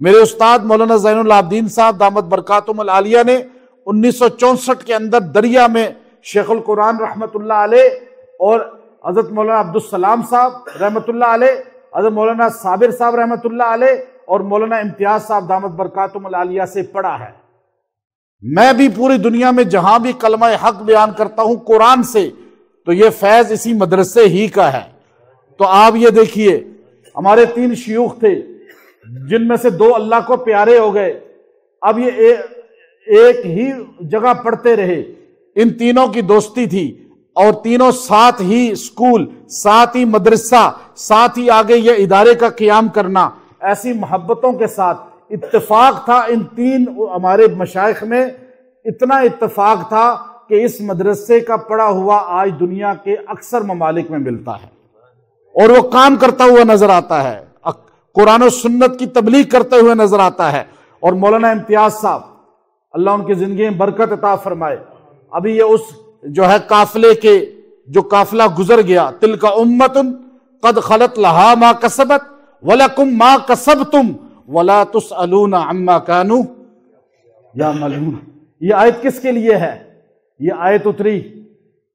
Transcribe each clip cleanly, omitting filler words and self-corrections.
میرے استاد مولانا زین العابدین صاحب دامت برکاتہم العالیہ نے 1964 کے اندر دریا میں شیخ القرآن رحمۃ اللہ علیہ اور حضرت مولانا عبدالسلام صاحب رحمۃ اللہ علیہ، حضرت مولانا صابر صاحب رحمۃ اللہ علیہ اور مولانا امتیاز صاحب دامت برکاتہم العالیہ سے پڑھا ہے۔ میں بھی پوری دنیا میں جہاں بھی کلمہ حق بیان کرتا ہوں قرآن سے، تو یہ فیض اسی مدرسے ہی کا ہے۔ تو آپ یہ دیکھیے، ہمارے 3 شیوخ تھے جن میں سے 2 اللہ کو پیارے ہو گئے، اب یہ ایک ہی جگہ پڑھتے رہے، ان تینوں کی دوستی تھی اور تینوں ساتھ ہی اسکول، ساتھ ہی مدرسہ، ساتھ ہی آگے یہ ادارے کا قیام کرنا، ایسی محبتوں کے ساتھ اتفاق تھا۔ ان 3 ہمارے مشائخ میں اتنا اتفاق تھا کہ اس مدرسے کا پڑھا ہوا آج دنیا کے اکثر ممالک میں ملتا ہے اور وہ کام کرتا ہوا نظر آتا ہے، قرآن و سنت کی تبلیغ کرتے ہوئے نظر آتا ہے۔ اور مولانا امتیاز صاحب، اللہ ان کی زندگی میں برکت عطا فرمائے، ابھی یہ اس جو ہے قافلے کے جو قافلہ گزر گیا، تلک امت قد خلت لہا ما کسبت ولکم ما کسبتم ولا تسألون عما كانوا یعملون۔ یہ آیت کس کے لیے ہے؟ یہ آیت اتری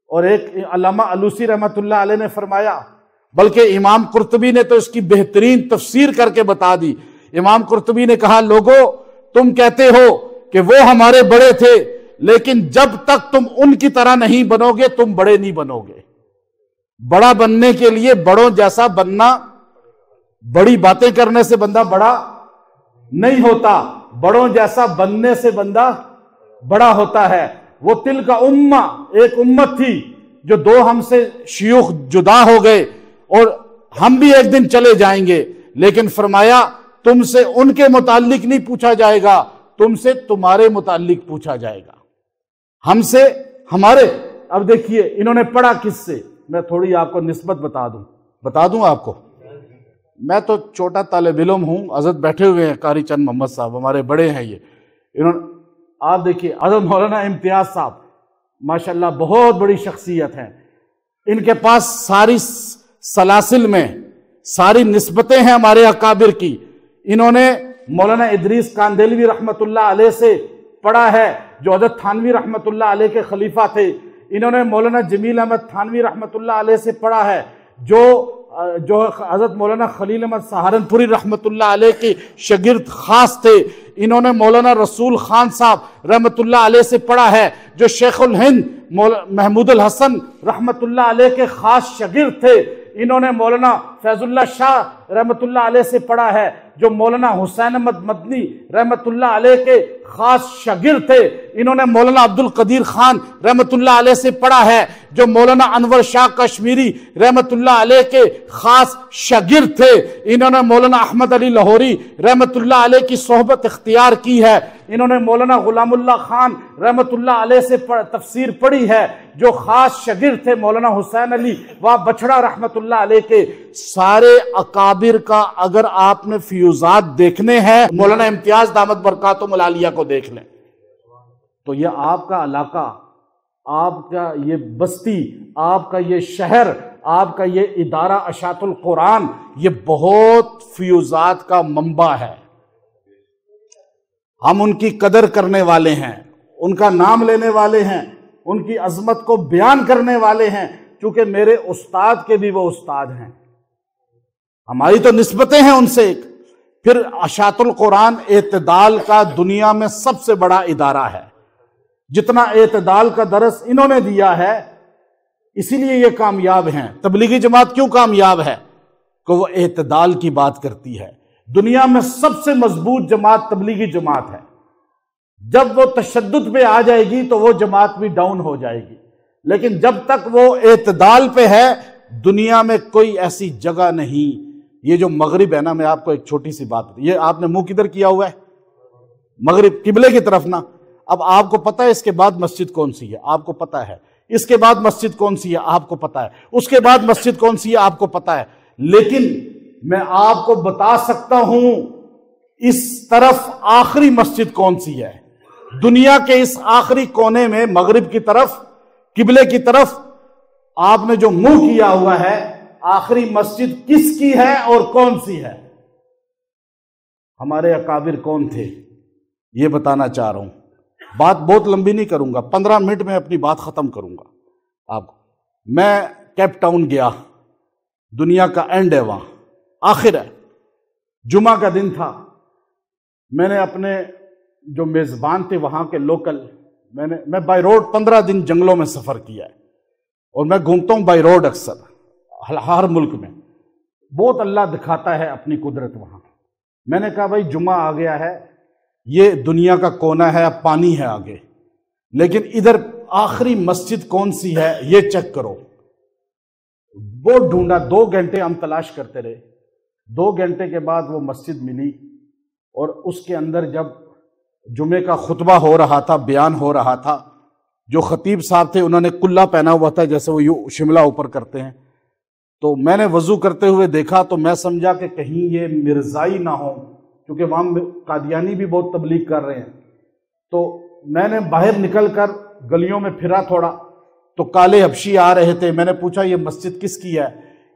اور ایک علامہ علوسی رحمت اللہ علیہ نے فرمایا، بلکہ امام قرطبی نے تو اس کی بہترین تفسیر کر کے بتا دی۔ امام قرطبی نے کہا، لوگو تم کہتے ہو کہ وہ ہمارے بڑے تھے، لیکن جب تک تم ان کی طرح نہیں بنو گے تم بڑے نہیں بنو گے۔ بڑا بننے کے لیے بڑوں جیسا بننا، بڑی باتیں کرنے سے بندہ بڑا نہیں ہوتا، بڑوں جیسا بننے سے بندہ بڑا ہوتا ہے۔ وہ تل کا امہ، ایک امت تھی جو 2 ہم سے شیوخ جدا ہو گئے اور ہم بھی ایک دن چلے جائیں گے، لیکن فرمایا تم سے ان کے متعلق نہیں پوچھا جائے گا، تم سے تمہارے متعلق پوچھا جائے گا، ہم سے ہمارے۔ اب دیکھیے انہوں نے پڑھا کس سے، میں تھوڑی آپ کو نسبت بتا دوں آپ کو۔ میں تو چھوٹا طالب علم ہوں، حضرت بیٹھے ہوئے ہیں قاری چند محمد صاحب، ہمارے بڑے ہیں یہ۔ آپ دیکھیے حضرت مولانا امتیاز صاحب ماشاءاللہ بہت بڑی شخصیت ہیں، ان کے پاس ساری سلاسل میں ساری نسبتیں ہیں ہمارے اکابر کی۔ انہوں نے مولانا ادریس کاندیلوی رحمت اللہ علیہ سے پڑھا ہے جو حضرت تھانوی رحمت اللہ علیہ کے خلیفہ تھے۔ انہوں نے مولانا جمیل احمد تھانوی رحمت اللہ علیہ سے پڑھا ہے جو حضرت مولانا خلیل احمد سہارنپوری رحمت اللہ علیہ کے شاگرد خاص تھے۔ انہوں نے مولانا رسول خان صاحب رحمت اللہ علیہ سے پڑھا ہے جو شیخ الہند محمود الحسن رحمت اللہ علیہ کے خاص شاگرد تھے۔ انہوں نے مولانا فیض اللہ شاہ رحمت اللہ علیہ سے پڑھا ہے جو مولانا حسین احمد مدنی رحمت اللہ علیہ کے خاص شاگرد تھے۔ انہوں نے مولانا عبد القدیر خان رحمت اللہ علیہ سے پڑھا ہے جو مولانا انور شاہ کشمیری رحمت اللہ علیہ کے خاص شاگرد تھے۔ انہوں نے مولانا احمد علی لاہوری رحمت اللہ علیہ کی صحبت اختیار کی ہے۔ انہوں نے مولانا غلام اللہ خان رحمت اللہ علیہ سے تفسیر پڑھی ہے جو خاص شاگرد تھے مولانا حسین علی و بچڑا رحمت اللہ علیہ کے۔ سارے اکابر کا اگر آپ نے فیوزات دیکھنے ہیں مولانا امتیاز دامت برکاتہم العالیہ کو دیکھ لیں، تو یہ آپ کا علاقہ، آپ کا یہ بستی، آپ کا یہ شہر، آپ کا یہ ادارہ اشاعت القرآن، یہ بہت فیوزات کا منبع ہے۔ ہم ان کی قدر کرنے والے ہیں، ان کا نام لینے والے ہیں، ان کی عظمت کو بیان کرنے والے ہیں، چونکہ میرے استاد کے بھی وہ استاد ہیں، ہماری تو نسبتیں ہیں ان سے۔ پھر اشاعت القرآن اعتدال کا دنیا میں سب سے بڑا ادارہ ہے، جتنا اعتدال کا درس انہوں نے دیا ہے اسی لیے یہ کامیاب ہیں۔ تبلیغی جماعت کیوں کامیاب ہے؟ کہ وہ اعتدال کی بات کرتی ہے۔ دنیا میں سب سے مضبوط جماعت تبلیغی جماعت ہے، جب وہ تشدد پہ آ جائے گی تو وہ جماعت بھی ڈاؤن ہو جائے گی، لیکن جب تک وہ اعتدال پہ ہے دنیا میں کوئی ایسی جگہ نہیں۔ یہ جو مغرب ہے نا، میں آپ کو ایک چھوٹی سی بات، یہ آپ نے منہ کدھر کیا ہوا ہے؟ مغرب، قبلے کی طرف نا۔ اب آپ کو پتا ہے اس کے بعد مسجد کون سی ہے؟ آپ کو پتا ہے۔ اس کے بعد مسجد کون سی ہے؟ آپ کو پتا ہے۔ اس کے بعد مسجد کون سی ہے؟ آپ کو پتا ہے۔ لیکن میں آپ کو بتا سکتا ہوں اس طرف آخری مسجد کون سی ہے؟ دنیا کے اس آخری کونے میں مغرب کی طرف، قبلے کی طرف آپ نے جو منہ کیا ہوا ہے، آخری مسجد کس کی ہے اور کون سی ہے؟ ہمارے اکابر کون تھے یہ بتانا چاہ رہا ہوں. بات بہت لمبی نہیں کروں گا، 15 منٹ میں اپنی بات ختم کروں گا آپ کو. میں کیپ ٹاؤن گیا، دنیا کا اینڈ ہے وہاں، آخر ہے، جمعہ کا دن تھا. میں نے اپنے جو میزبان تھے وہاں کے لوکل، میں بائی روڈ 15 دن جنگلوں میں سفر کیا ہے، اور میں گھومتا ہوں بائی روڈ اکثر ہر ملک میں. بہت اللہ دکھاتا ہے اپنی قدرت وہاں. میں نے کہا بھائی جمعہ آ گیا ہے، یہ دنیا کا کونا ہے، اب پانی ہے آگے، لیکن ادھر آخری مسجد کون سی ہے یہ چیک کرو. بہت ڈھونڈا، 2 گھنٹے ہم تلاش کرتے رہے. 2 گھنٹے کے بعد وہ مسجد ملی، اور اس کے اندر جب جمعے کا خطبہ ہو رہا تھا، بیان ہو رہا تھا، جو خطیب صاحب تھے انہوں نے کلہ پہنا ہوا تھا جیسے وہ یوں شملہ اوپر کرتے ہیں. تو میں نے وضو کرتے ہوئے دیکھا تو میں سمجھا کہ کہیں یہ مرزائی نہ ہو، کیونکہ وہاں قادیانی بھی بہت تبلیغ کر رہے ہیں. تو میں نے باہر نکل کر گلیوں میں پھرا تھوڑا، تو کالے حبشی آ رہے تھے. میں نے پوچھا یہ مسجد کس کی ہے؟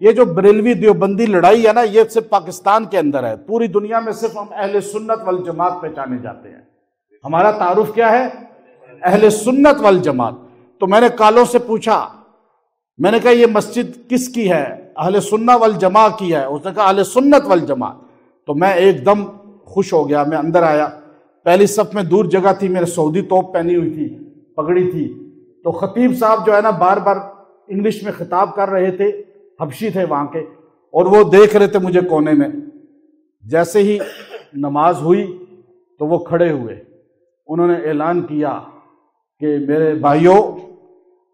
یہ جو بریلوی دیوبندی لڑائی ہے نا، یہ صرف پاکستان کے اندر ہے، پوری دنیا میں صرف ہم اہل سنت والجماعت پہچانے جاتے ہیں. ہمارا تعارف کیا ہے؟ اہل سنت والجماعت. تو میں نے کالوں سے پوچھا، میں نے کہا یہ مسجد کس کی ہے؟ اہل سنت والجماعت کی ہے. اس نے کہا اہل سنت والجماعت. تو میں ایک دم خوش ہو گیا. میں اندر آیا، پہلی صف میں دور جگہ تھی، میرے سعودی توپ پہنی ہوئی تھی، پگڑی تھی. تو خطیب صاحب جو ہے نا بار بار انگلش میں خطاب کر رہے تھے، حبشی تھے وہاں کے، اور وہ دیکھ رہے تھے مجھے کونے میں. جیسے ہی نماز ہوئی تو وہ کھڑے ہوئے، انہوں نے اعلان کیا کہ میرے بھائیوں،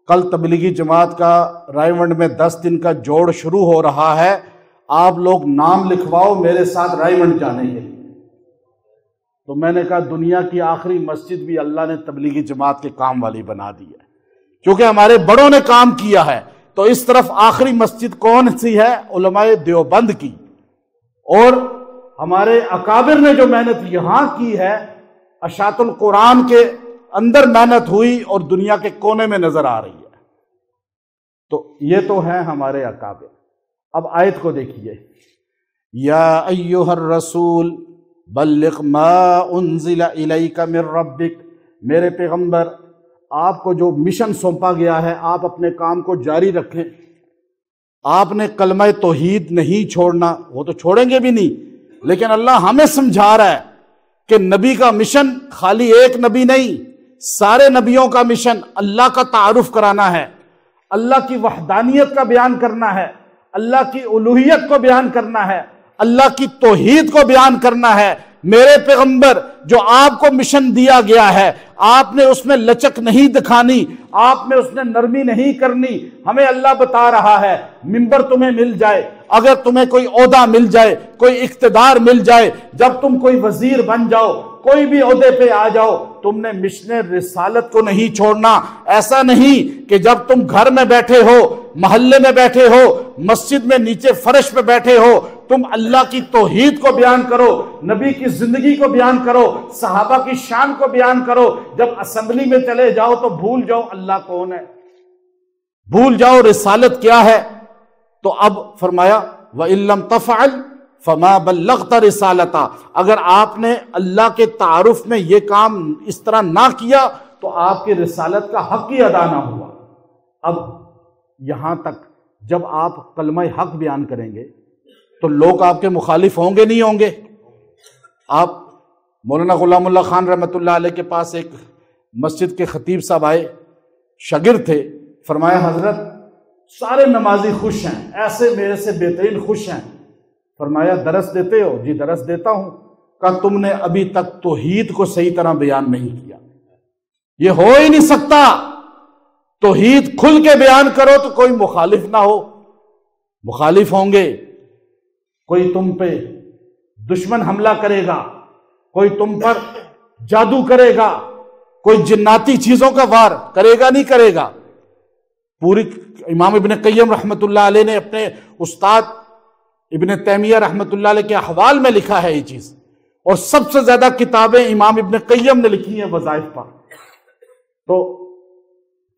کل تبلیغی جماعت کا رائے ونڈ میں 10 دن کا جوڑ شروع ہو رہا ہے، آپ لوگ نام لکھواؤ میرے ساتھ رائے ونڈ جانے کے. تو میں نے کہا دنیا کی آخری مسجد بھی اللہ نے تبلیغی جماعت کے کام والی بنا دی ہے، کیونکہ ہمارے بڑوں نے کام کیا ہے. تو اس طرف آخری مسجد کون سی ہے؟ علماء دیوبند کی. اور ہمارے اکابر نے جو محنت یہاں کی ہے، اشاعت القرآن کے اندر محنت ہوئی اور دنیا کے کونے میں نظر آ رہی ہے. تو یہ تو ہیں ہمارے اکابر. اب آیت کو دیکھیے، یا ایھا الرسول بلغ ما انزل الیک من ربک، میرے پیغمبر آپ کو جو مشن سونپا گیا ہے آپ اپنے کام کو جاری رکھیں. آپ نے کلمہ توحید نہیں چھوڑنا، وہ تو چھوڑیں گے بھی نہیں، لیکن اللہ ہمیں سمجھا رہا ہے کہ نبی کا مشن خالی ایک نبی نہیں، سارے نبیوں کا مشن اللہ کا تعارف کرانا ہے، اللہ کی وحدانیت کا بیان کرنا ہے، اللہ کی الوہیت کو بیان کرنا ہے، اللہ کی توحید کو بیان کرنا ہے. میرے پیغمبر جو آپ کو مشن دیا گیا ہے، آپ نے اس میں لچک نہیں دکھانی، آپ نے اس میں نرمی نہیں کرنی. ہمیں اللہ بتا رہا ہے منبر تمہیں مل جائے، اگر تمہیں کوئی عہدہ مل جائے، کوئی اقتدار مل جائے، جب تم کوئی وزیر بن جاؤ، کوئی بھی عہدے پہ آ جاؤ، تم نے مشن رسالت کو نہیں چھوڑنا. ایسا نہیں کہ جب تم گھر میں بیٹھے ہو، محلے میں بیٹھے ہو، مسجد میں نیچے فرش پہ بیٹھے ہو، تم اللہ کی توحید کو بیان کرو، نبی کی زندگی کو بیان کرو، صحابہ کی شان کو بیان کرو. جب اسمبلی میں چلے جاؤ تو بھول جاؤ اللہ کون ہے، بھول جاؤ رسالت کیا ہے. تو اب فرمایا وَإِن لَّمْ تَفْعَلْ فَمَا بَلَّغْتَ رِسَالَتَهُ، اگر آپ نے اللہ کے تعارف میں یہ کام اس طرح نہ کیا تو آپ کی رسالت کا حق ہی ادا نہ ہوا. اب یہاں تک جب آپ کلمہ حق بیان کریں گے تو لوگ آپ کے مخالف ہوں گے نہیں ہوں گے؟ آپ مولانا غلام اللہ خان رحمۃ اللہ علیہ کے پاس ایک مسجد کے خطیب صاحب آئے، شاگرد تھے. فرمایا حضرت سارے نمازی خوش ہیں، ایسے میرے سے بہترین خوش ہیں. فرمایا درس دیتے ہو؟ جی درس دیتا ہوں. کہا تم نے ابھی تک توحید کو صحیح طرح بیان نہیں کیا. یہ ہو ہی نہیں سکتا، توحید کھل کے بیان کرو تو کوئی مخالف نہ ہو. مخالف ہوں گے، کوئی تم پہ دشمن حملہ کرے گا، کوئی تم پر جادو کرے گا، کوئی جناتی چیزوں کا وار کرے گا نہیں کرے گا. پوری امام ابن قیم رحمۃ اللہ علیہ نے اپنے استاد ابن تیمیہ رحمۃ اللہ علیہ کے احوال میں لکھا ہے یہ چیز، اور سب سے زیادہ کتابیں امام ابن قیم نے لکھی ہیں وظائف پر. تو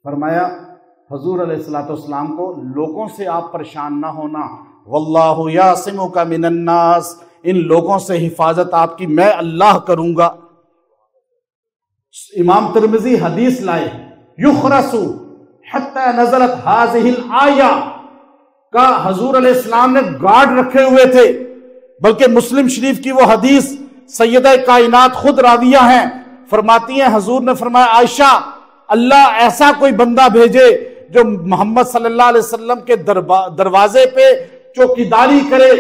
فرمایا حضور علیہ الصلوۃ والسلام کو لوگوں سے آپ پریشان نہ ہونا، واللہ یعصمک من الناس ان لوگوں سے حفاظت آپ کی میں اللہ کروں گا۔ امام ترمذی حدیث لائے یخرس حتی نزلت هذه الآیہ کا حضور علیہ السلام نے گارڈ رکھے ہوئے تھے، بلکہ مسلم شریف کی وہ حدیث سیدہ کائنات خود راویہ ہیں، فرماتی ہیں حضور نے فرمایا عائشہ اللہ ایسا کوئی بندہ بھیجے جو محمد صلی اللہ علیہ وسلم کے دروازے پہ چوکیداری کرے،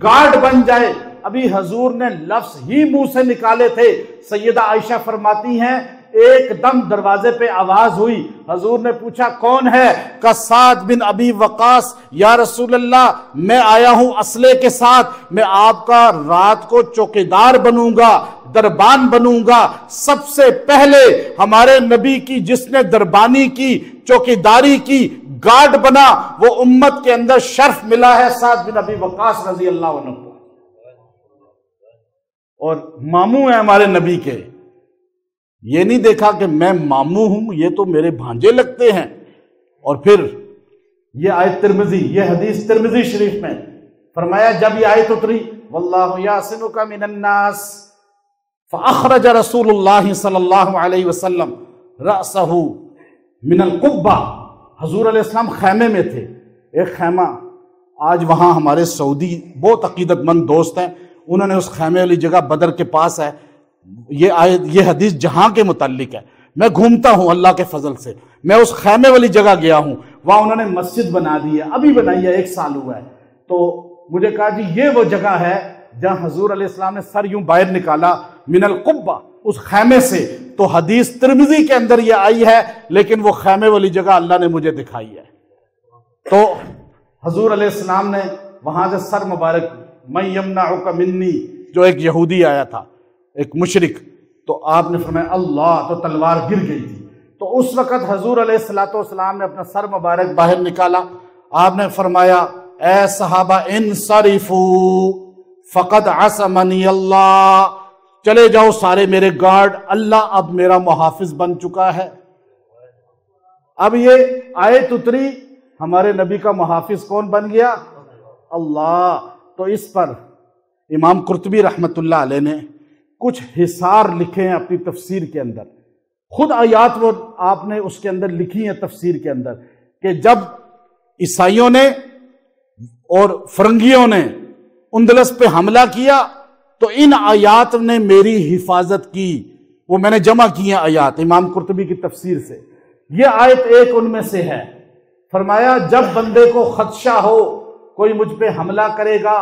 گارڈ بن جائے۔ ابھی حضور نے لفظ ہی منہ سے نکالے تھے، سیدہ عائشہ فرماتی ہیں ایک دم دروازے پہ آواز ہوئی، حضور نے پوچھا کون ہے؟ کہ سعد بن ابی وقاص، یا رسول اللہ میں آیا ہوں اسلحے کے ساتھ، میں آپ کا رات کو چوکیدار بنوں گا، دربان بنوں گا۔ سب سے پہلے ہمارے نبی کی جس نے دربانی کی، چوکیداری کی، گارڈ بنا، وہ امت کے اندر شرف ملا ہے سعد بن ابی وقاص رضی اللہ عنہ کو، اور ماموں ہیں ہمارے نبی کے۔ یہ نہیں دیکھا کہ میں ماموں ہوں، یہ تو میرے بھانجے لگتے ہیں۔ اور پھر یہ آیت ترمذی، یہ حدیث ترمذی شریف میں فرمایا جب یہ آیت اتری واللہ یعصمک من الناس، فاخرج رسول اللہ صلی اللہ علیہ وسلم رأسہ من القبہ، حضور علیہ السلام خیمے میں تھے، ایک خیمہ آج وہاں ہمارے سعودی بہت عقیدت مند دوست ہیں، انہوں نے اس خیمے والی جگہ بدر کے پاس ہے، یہ حدیث جہاں کے متعلق ہے۔ میں گھومتا ہوں اللہ کے فضل سے، میں اس خیمے والی جگہ گیا ہوں، وہاں انہوں نے مسجد بنا دی ہے، ابھی بنائی ہے، 1 سال ہوا ہے۔ تو مجھے کہا جی یہ وہ جگہ ہے جہاں حضور علیہ السلام نے سر یوں باہر نکالا من القبہ، اس خیمے سے۔ تو حدیث ترمذی کے اندر یہ آئی ہے، لیکن وہ خیمے والی جگہ اللہ نے مجھے دکھائی ہے۔ تو حضور علیہ السلام نے وہاں سے سر مبارک، من یمنعک منی، جو ایک یہودی آیا تھا، ایک مشرک، تو آپ نے فرمایا اللہ، تو تلوار گر گئی تھی۔ تو اس وقت حضور علیہ السلام نے اپنا سر مبارک باہر نکالا، آپ نے فرمایا اے صحابہ انصرفوا فقد عصمنی اللہ، چلے جاؤ سارے میرے گارڈ، اللہ اب میرا محافظ بن چکا ہے۔ اب یہ آیت اتری، ہمارے نبی کا محافظ کون بن گیا؟ اللہ۔ تو اس پر امام قرطبی رحمت اللہ علیہ نے کچھ حصار لکھے ہیں اپنی تفسیر کے اندر، خود آیات وہ آپ نے اس کے اندر لکھی ہیں تفسیر کے اندر، کہ جب عیسائیوں نے اور فرنگیوں نے اندلس پہ حملہ کیا تو ان آیات نے میری حفاظت کی، وہ میں نے جمع کی ہیں آیات امام قرطبی کی تفسیر سے، یہ آیت ایک ان میں سے ہے۔ فرمایا جب بندے کو خدشہ ہو کوئی مجھ پہ حملہ کرے گا،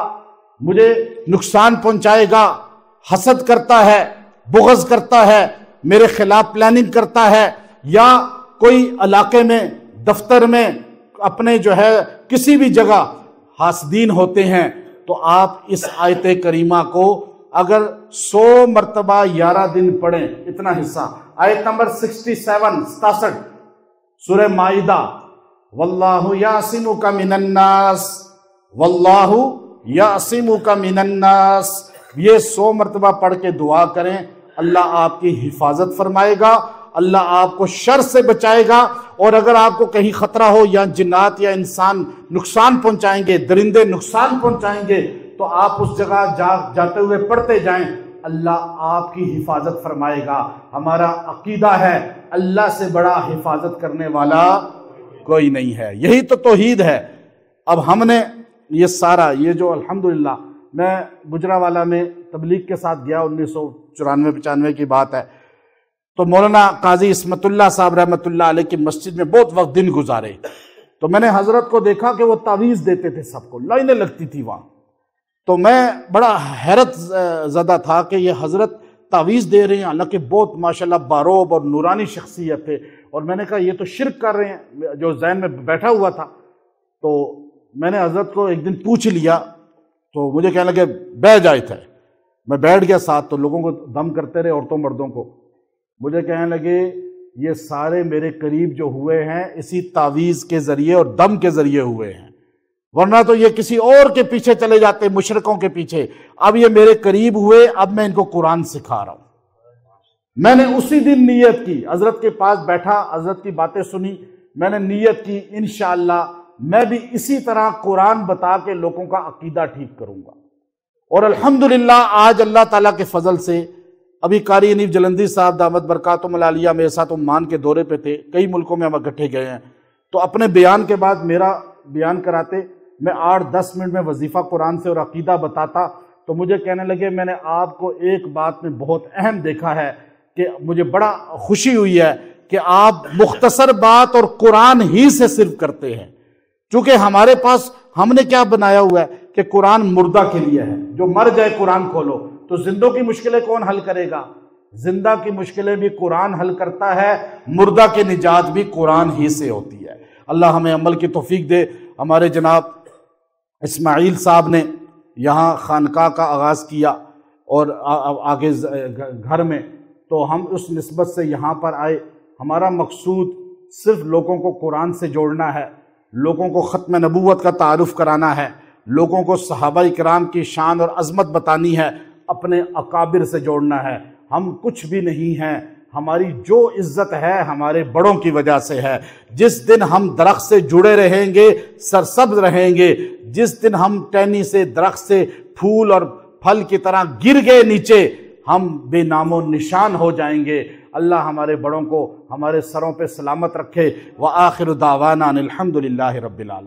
مجھے نقصان پہنچائے گا، حسد کرتا ہے، بغض کرتا ہے، میرے خلاف پلاننگ کرتا ہے، یا کوئی علاقے میں، دفتر میں، اپنے جو ہے کسی بھی جگہ حاسدین ہوتے ہیں، تو آپ اس آیت کریمہ کو اگر 100 مرتبہ 11 دن پڑھیں، اتنا حصہ، آیت نمبر 67 سورہ مائدہ، واللہ یعصمک من الناس، واللہ یعصمک من الناس، یہ 100 مرتبہ پڑھ کے دعا کریں، اللہ آپ کی حفاظت فرمائے گا، اللہ آپ کو شر سے بچائے گا، اور اگر آپ کو کہیں خطرہ ہو یا جنات یا انسان نقصان پہنچائیں گے، درندے نقصان پہنچائیں گے، تو آپ اس جگہ جاتے ہوئے پڑھتے جائیں، اللہ آپ کی حفاظت فرمائے گا۔ ہمارا عقیدہ ہے اللہ سے بڑا حفاظت کرنے والا کوئی نہیں ہے، یہی تو توحید ہے۔ اب ہم نے یہ سارا، یہ جو الحمدللہ، میں گجرانوالہ میں تبلیغ کے ساتھ گیا، 1994-95 کی بات ہے، تو مولانا قاضی عصمت اللہ صاحب رحمت اللہ علیہ کی مسجد میں بہت وقت دن گزارے، تو میں نے حضرت کو دیکھا کہ وہ تعویذ دیتے تھے سب کو، لائنیں لگتی تھی وہاں، تو میں بڑا حیرت زدہ تھا کہ یہ حضرت تعویذ دے رہے ہیں، حالانکہ بہت ماشاءاللہ باروب اور نورانی شخصیت تھے، اور میں نے کہا یہ تو شرک کر رہے ہیں، جو ذہن میں بیٹھا ہوا تھا۔ تو میں نے حضرت کو ایک دن پوچھ لیا، تو مجھے کہنے لگے بیٹھ جائے تھے، میں بیٹھ گیا ساتھ، تو لوگوں کو دم کرتے رہے، عورتوں مردوں کو، مجھے کہنے لگے یہ سارے میرے قریب جو ہوئے ہیں اسی تعویذ کے ذریعے اور دم کے ذریعے ہوئے ہیں، ورنہ تو یہ کسی اور کے پیچھے چلے جاتے، مشرکوں کے پیچھے، اب یہ میرے قریب ہوئے، اب میں ان کو قرآن سکھا رہا ہوں۔ میں نے اسی دن نیت کی، حضرت کے پاس بیٹھا، حضرت کی باتیں سنی، میں نے نیت کی انشاءاللہ میں بھی اسی طرح قرآن بتا کے لوگوں کا عقیدہ ٹھیک کروں گا، اور الحمدللہ آج اللہ تعالیٰ کے فضل سے ابھی قاری انیف جلندی صاحب دامت برکاتہم العالیہ میرے ساتھ عمان کے دورے پہ تھے، کئی ملکوں میں ہم اکٹھے گئے ہیں، تو اپنے بیان کے بعد میرا بیان کراتے میں 8-10 منٹ میں وظیفہ قرآن سے اور عقیدہ بتاتا، تو مجھے کہنے لگے میں نے آپ کو ایک بات میں بہت اہم دیکھا ہے کہ مجھے بڑا خوشی ہوئی ہے کہ آپ مختصر بات اور قرآن ہی سے صرف کرتے ہیں، چونکہ ہمارے پاس ہم نے کیا بنایا ہوا ہے کہ قرآن مردہ کے لیے ہے، جو مر جائے قرآن کھولو، تو زندوں کی مشکلیں کون حل کرے گا؟ زندہ کی مشکلیں بھی قرآن حل کرتا ہے، مردہ کی نجات بھی قرآن ہی سے ہوتی ہے۔ اللہ ہمیں عمل کی توفیق دے۔ ہمارے جناب اسماعیل صاحب نے یہاں خانقاہ کا آغاز کیا اور آگے گھر میں، تو ہم اس نسبت سے یہاں پر آئے۔ ہمارا مقصود صرف لوگوں کو قرآن سے جوڑنا ہے، لوگوں کو ختم نبوت کا تعارف کرانا ہے، لوگوں کو صحابہ کرام کی شان اور عظمت بتانی ہے، اپنے اکابر سے جوڑنا ہے۔ ہم کچھ بھی نہیں ہیں، ہماری جو عزت ہے ہمارے بڑوں کی وجہ سے ہے۔ جس دن ہم درخت سے جڑے رہیں گے، سرسبز رہیں گے، جس دن ہم ٹہنی سے درخت سے پھول اور پھل کی طرح گر گئے نیچے، ہم بے نام و نشان ہو جائیں گے۔ اللہ ہمارے بڑوں کو ہمارے سروں پہ سلامت رکھے۔ وآخر دعوانا الحمدللہ رب العالمین۔